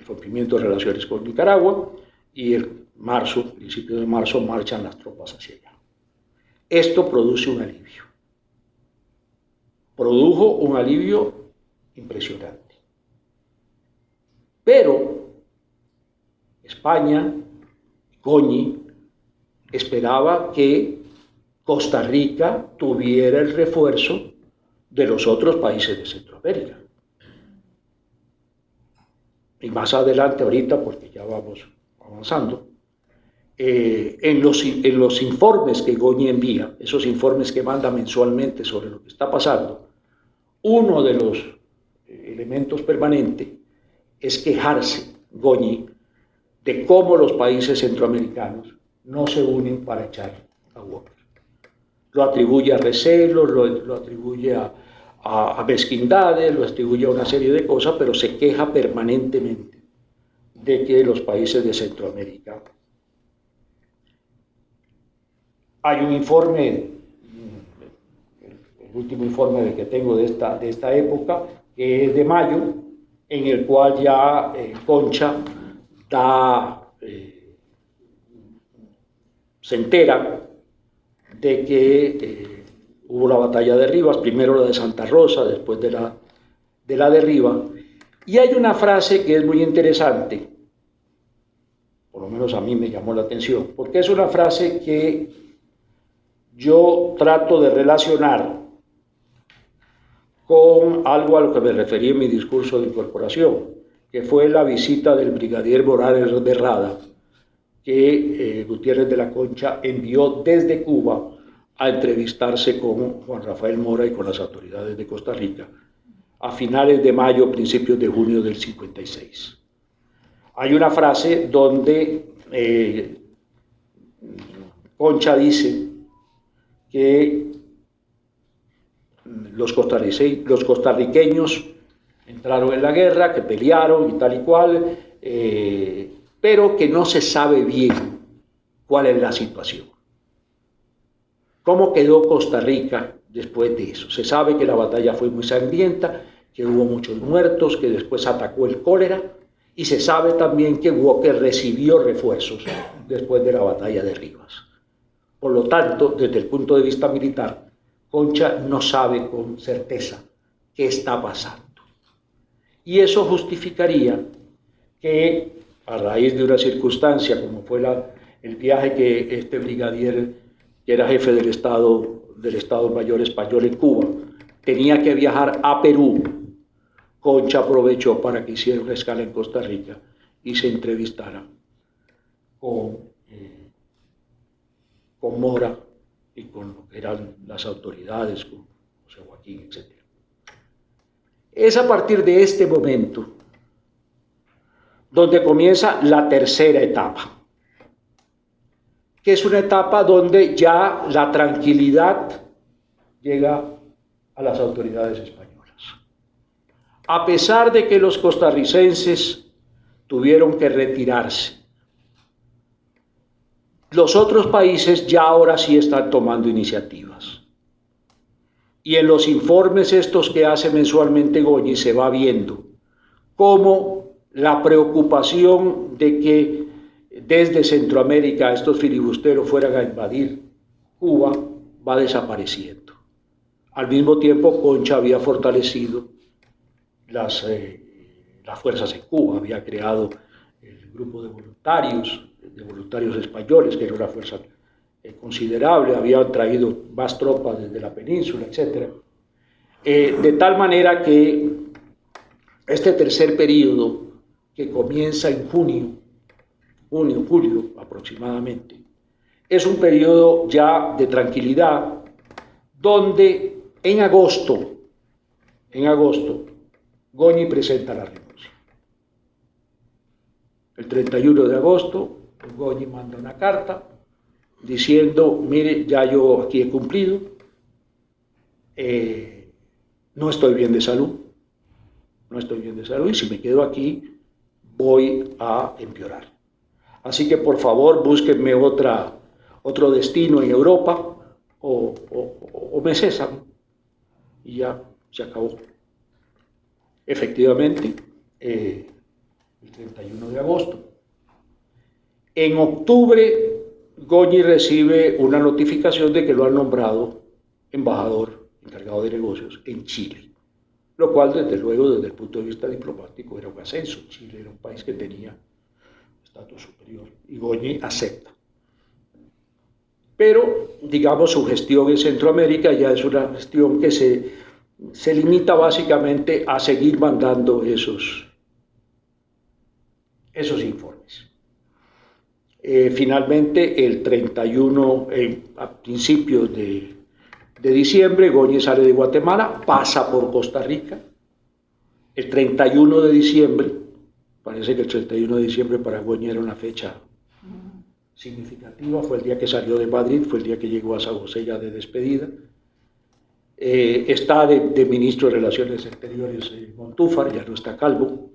rompimiento de relaciones con Nicaragua, y principio de marzo, marchan las tropas hacia allá. Esto produce un alivio. Produjo un alivio impresionante. Pero España, Goñi, esperaba que Costa Rica tuviera el refuerzo de los otros países de Centroamérica. Y más adelante, ahorita, porque ya vamos avanzando, en los informes que Goñi envía, esos informes que manda mensualmente sobre lo que está pasando, uno de los elementos permanentes es quejarse, Goñi, de cómo los países centroamericanos no se unen para echar a Walker. Lo atribuye a recelos, lo atribuye a mezquindades, lo atribuye a una serie de cosas, pero se queja permanentemente de que los países de Centroamérica Hay un informe, el último informe que tengo de esta época, que es de mayo, en el cual ya Concha se entera de que hubo la batalla de Rivas, primero la de Santa Rosa, después de la de Rivas, y hay una frase que es muy interesante, por lo menos a mí me llamó la atención, porque es una frase que yo trato de relacionar con algo a lo que me referí en mi discurso de incorporación, que fue la visita del brigadier Morales de Rada, que Gutiérrez de la Concha envió desde Cuba a entrevistarse con Juan Rafael Mora y con las autoridades de Costa Rica a finales de mayo, principios de junio del 56. Hay una frase donde Concha dice que los costarriqueños entraron en la guerra, que pelearon y tal y cual, pero que no se sabe bien cuál es la situación. ¿Cómo quedó Costa Rica después de eso? Se sabe que la batalla fue muy sangrienta, que hubo muchos muertos, que después atacó el cólera, y se sabe también que Walker recibió refuerzos después de la batalla de Rivas. Por lo tanto, desde el punto de vista militar, Concha no sabe con certeza qué está pasando. Y eso justificaría que, a raíz de una circunstancia como fue el viaje que este brigadier, que era jefe del Estado Mayor español en Cuba, tenía que viajar a Perú, Concha aprovechó para que hiciera una escala en Costa Rica y se entrevistara con Mora y con lo que eran las autoridades, con José Joaquín, etc. Es a partir de este momento donde comienza la tercera etapa, que es una etapa donde ya la tranquilidad llega a las autoridades españolas. A pesar de que los costarricenses tuvieron que retirarse, los otros países ya ahora sí están tomando iniciativas. Y en los informes estos que hace mensualmente Goñi se va viendo cómo la preocupación de que desde Centroamérica estos filibusteros fueran a invadir Cuba va desapareciendo. Al mismo tiempo, Concha había fortalecido las fuerzas en Cuba, había creado el grupo de voluntarios españoles, que era una fuerza considerable, había traído más tropas desde la península, etc. De tal manera que este tercer periodo, que comienza en julio aproximadamente, es un periodo ya de tranquilidad, donde en agosto, Goñi presenta la renuncia. El 31 de agosto, Goñi manda una carta diciendo, mire, ya yo aquí he cumplido, no estoy bien de salud, y si me quedo aquí voy a empeorar. Así que por favor búsquenme otro destino en Europa o me cesan. Y ya se acabó. Efectivamente, el 31 de agosto. En octubre, Goñi recibe una notificación de que lo han nombrado embajador, encargado de negocios, en Chile, lo cual, desde luego, desde el punto de vista diplomático, era un ascenso. Chile era un país que tenía estatus superior, y Goñi acepta. Pero, digamos, su gestión en Centroamérica ya es una gestión que se limita básicamente a seguir mandando esos informes. Finalmente, el 31, a principios de diciembre, Goñi sale de Guatemala, pasa por Costa Rica. El 31 de diciembre, parece que el 31 de diciembre para Goñi era una fecha significativa, fue el día que salió de Madrid, fue el día que llegó a San José ya de despedida. Está de ministro de Relaciones Exteriores Montúfar, ya no está Calvo.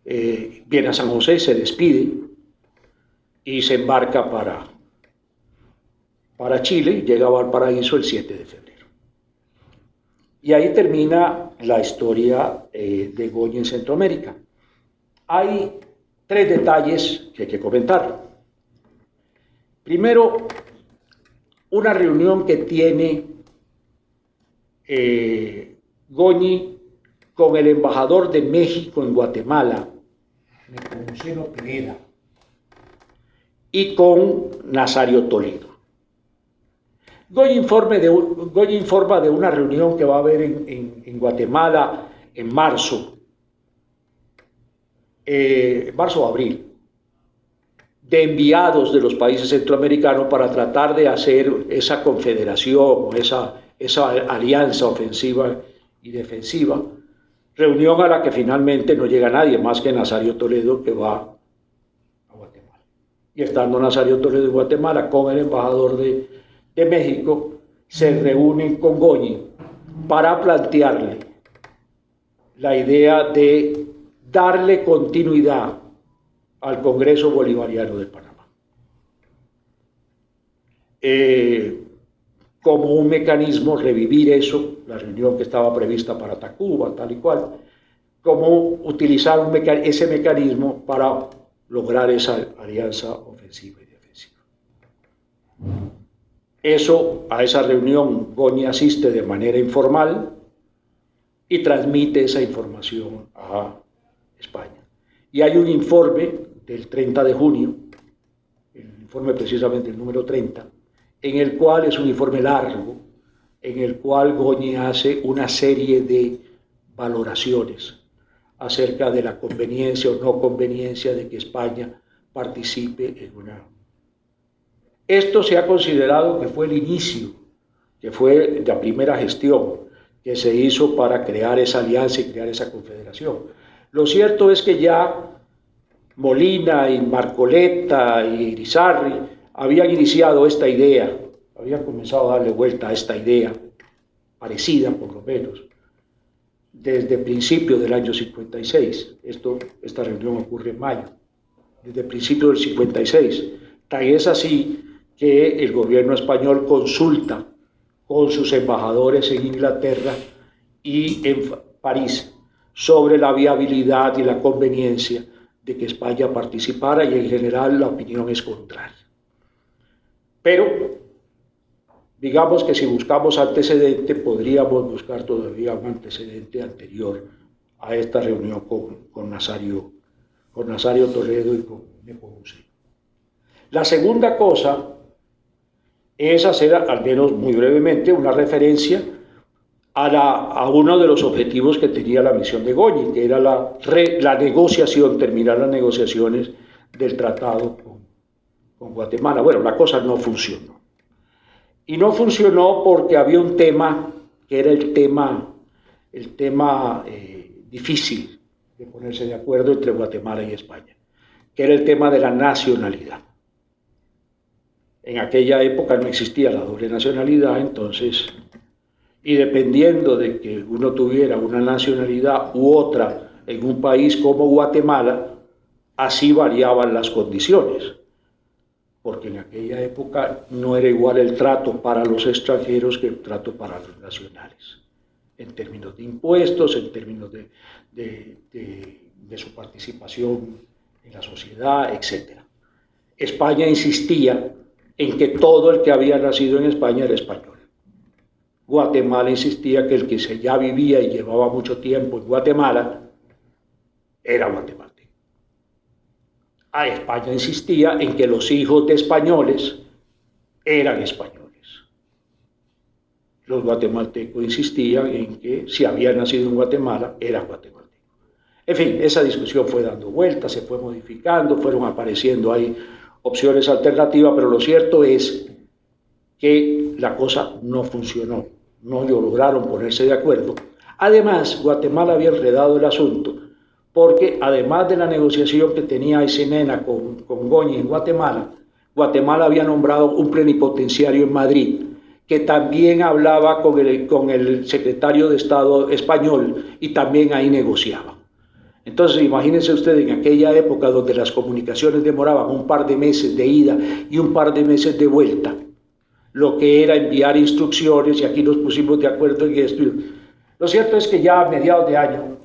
Viene a San José, se despide y se embarca para para Chile y llega a Valparaíso el 7 de febrero. Y ahí termina la historia de Goñi en Centroamérica. Hay 3 detalles que hay que comentar. Primero, una reunión que tiene Goñi con el embajador de México en Guatemala, Nepomuceno Pineda, y con Nazario Toledo. Goñi informa de una reunión que va a haber en Guatemala en marzo o abril, de enviados de los países centroamericanos para tratar de hacer esa confederación, esa alianza ofensiva y defensiva, reunión a la que finalmente no llega nadie más que Nazario Toledo, que va a Guatemala. Y estando Nazario Toledo en Guatemala con el embajador de México, se reúnen con Goñi para plantearle la idea de darle continuidad al Congreso Bolivariano de Panamá. Como un mecanismo, revivir eso, la reunión que estaba prevista para Tacuba, tal y cual, como utilizar ese mecanismo para lograr esa alianza ofensiva y defensiva. A esa reunión Goñi asiste de manera informal y transmite esa información a España. Y hay un informe del 30 de junio, el informe precisamente el número 30, en el cual es un informe largo, en el cual Goñi hace una serie de valoraciones acerca de la conveniencia o no conveniencia de que España participe en una... Esto se ha considerado que fue el inicio, que fue la primera gestión que se hizo para crear esa alianza y crear esa confederación. Lo cierto es que ya Molina y Marcoleta y Irizarry habían iniciado esta idea, habían comenzado a darle vuelta a esta idea, parecida por lo menos, desde principios del año 56. Esta reunión ocurre en mayo, desde principios del 56. Tan es así que el gobierno español consulta con sus embajadores en Inglaterra y en París sobre la viabilidad y la conveniencia de que España participara, y en general la opinión es contraria. Pero digamos que si buscamos antecedente, podríamos buscar todavía un antecedente anterior a esta reunión con Nazario Toledo y con Nepomuceno. La segunda cosa es hacer, al menos muy brevemente, una referencia a uno de los objetivos que tenía la misión de Goñi, que era la negociación, terminar las negociaciones del tratado con Guatemala. Bueno, la cosa no funcionó. Y no funcionó porque había un tema que era el tema difícil de ponerse de acuerdo entre Guatemala y España, que era el tema de la nacionalidad. En aquella época no existía la doble nacionalidad, entonces, y dependiendo de que uno tuviera una nacionalidad u otra en un país como Guatemala, así variaban las condiciones, porque en aquella época no era igual el trato para los extranjeros que el trato para los nacionales, en términos de impuestos, en términos de su participación en la sociedad, etc. España insistía en que todo el que había nacido en España era español. Guatemala insistía que el que ya vivía y llevaba mucho tiempo en Guatemala era guatemalteco. España insistía en que los hijos de españoles eran españoles. Los guatemaltecos insistían en que si había nacido en Guatemala, era guatemalteco. En fin, esa discusión fue dando vueltas, se fue modificando, fueron apareciendo ahí opciones alternativas, pero lo cierto es que la cosa no funcionó, no lograron ponerse de acuerdo. Además, Guatemala había enredado el asunto, porque además de la negociación que tenía Aycinena con Goñi en Guatemala, Guatemala había nombrado un plenipotenciario en Madrid, que también hablaba con el secretario de Estado español y también ahí negociaba. Entonces, imagínense ustedes en aquella época donde las comunicaciones demoraban un par de meses de ida y un par de meses de vuelta, lo que era enviar instrucciones, y aquí nos pusimos de acuerdo en esto. Lo cierto es que ya a mediados de año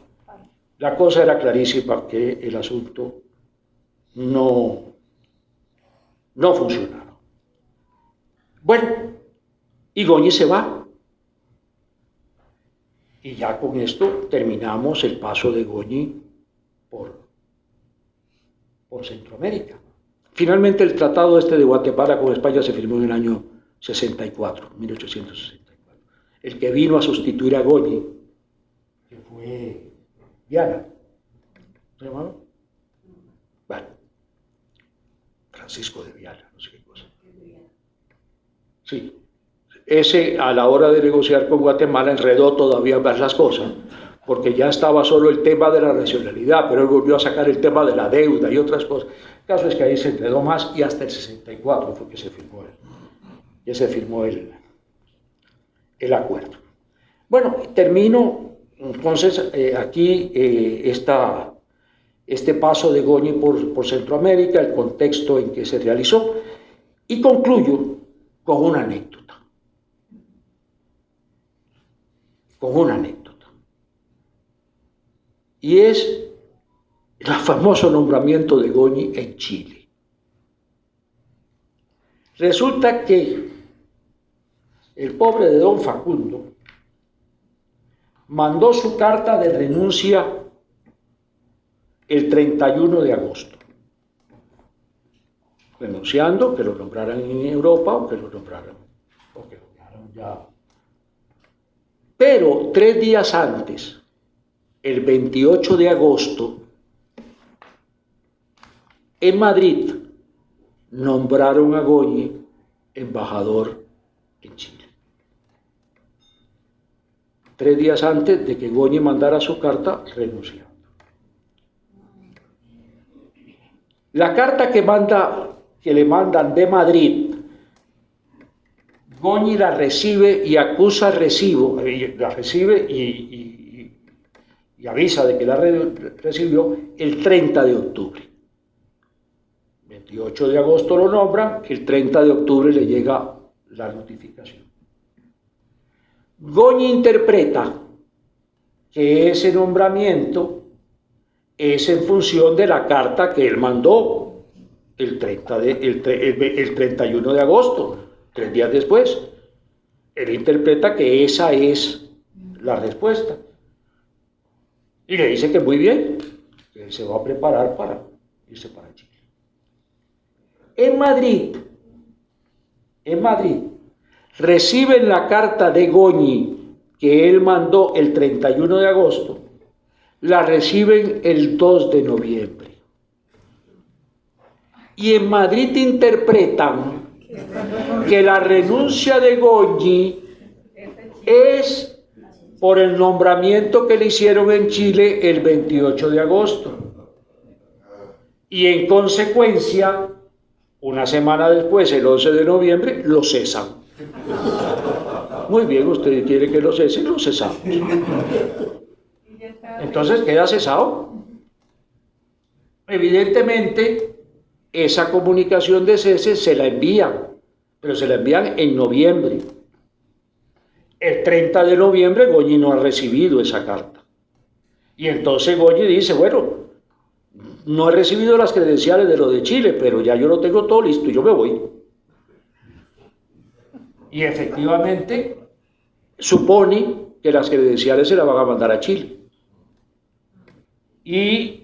la cosa era clarísima, que el asunto no funcionaba. Bueno, y Goñi se va. Y ya con esto terminamos el paso de Goñi por Centroamérica. Finalmente el tratado de Guatemala con España se firmó en el año 64, 1864. El que vino a sustituir a Goñi, que fue Viana. ¿Se llamaba? Bueno, Francisco de Viana, no sé qué cosa. Sí. Ese, a la hora de negociar con Guatemala, enredó todavía más las cosas, porque ya estaba solo el tema de la nacionalidad, pero él volvió a sacar el tema de la deuda y otras cosas. El caso es que ahí se enredó más, y hasta el 64 fue que se firmó el acuerdo. Bueno, termino entonces aquí este paso de Goñi por Centroamérica, el contexto en que se realizó, y concluyo con una anécdota. Y es el famoso nombramiento de Goñi en Chile. Resulta que el pobre de don Facundo mandó su carta de renuncia el 31 de agosto, renunciando que lo nombraran en Europa o que lo nombraran ya. Pero 3 días antes, el 28 de agosto, en Madrid, nombraron a Goñi embajador en Chile. 3 días antes de que Goñi mandara su carta renunciando. La carta que le mandan de Madrid, Goñi la recibe y acusa recibo, la recibe y avisa de que la recibió el 30 de octubre. 28 de agosto lo nombra, el 30 de octubre le llega la notificación. Goñi interpreta que ese nombramiento es en función de la carta que él mandó el 31 de agosto, 3 días después. Él interpreta que esa es la respuesta. Y le dice que muy bien, que se va a preparar para irse para Chile. En Madrid, reciben la carta de Goñi que él mandó el 31 de agosto, la reciben el 2 de noviembre. Y en Madrid interpretan que la renuncia de Goñi es por el nombramiento que le hicieron en Chile el 28 de agosto. Y en consecuencia, una semana después, el 11 de noviembre, lo cesan. Muy bien, usted quiere que lo cesen, lo cesamos. Entonces queda cesado. Evidentemente, esa comunicación de cese se la envían, pero se la envían en noviembre. El 30 de noviembre Goñi no ha recibido esa carta. Y entonces Goñi dice, bueno, no he recibido las credenciales de lo de Chile, pero ya yo lo tengo todo listo y yo me voy. Y efectivamente supone que las credenciales se las van a mandar a Chile. Y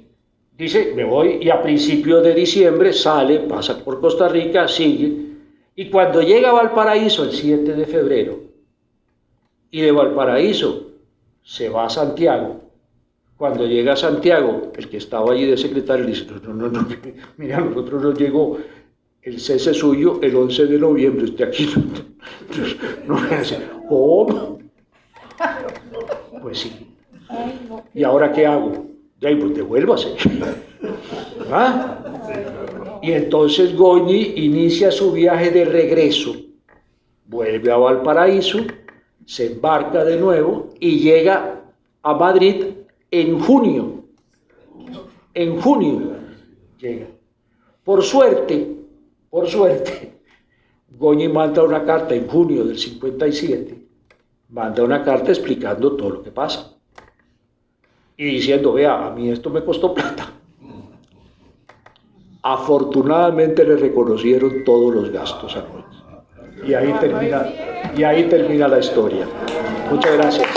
dice, me voy, y a principios de diciembre sale, pasa por Costa Rica, sigue, y cuando llega a Valparaíso el 7 de febrero, y de Valparaíso se va a Santiago, cuando llega a Santiago, el que estaba allí de secretario dice, no, mira, a nosotros nos llegó el cese suyo el 11 de noviembre, usted aquí no me hace, ¿cómo? Pues sí. ¿Y ahora qué hago? Ya, pues devuélvase. ¿Ah? Y entonces Goñi inicia su viaje de regreso, vuelve a Valparaíso, se embarca de nuevo y llega a Madrid en junio. En junio llega. Por suerte, Goñi manda una carta en junio del 57, manda una carta explicando todo lo que pasa y diciendo, vea, a mí esto me costó plata. Afortunadamente le reconocieron todos los gastos a Goñi. Y ahí termina la historia. Muchas gracias.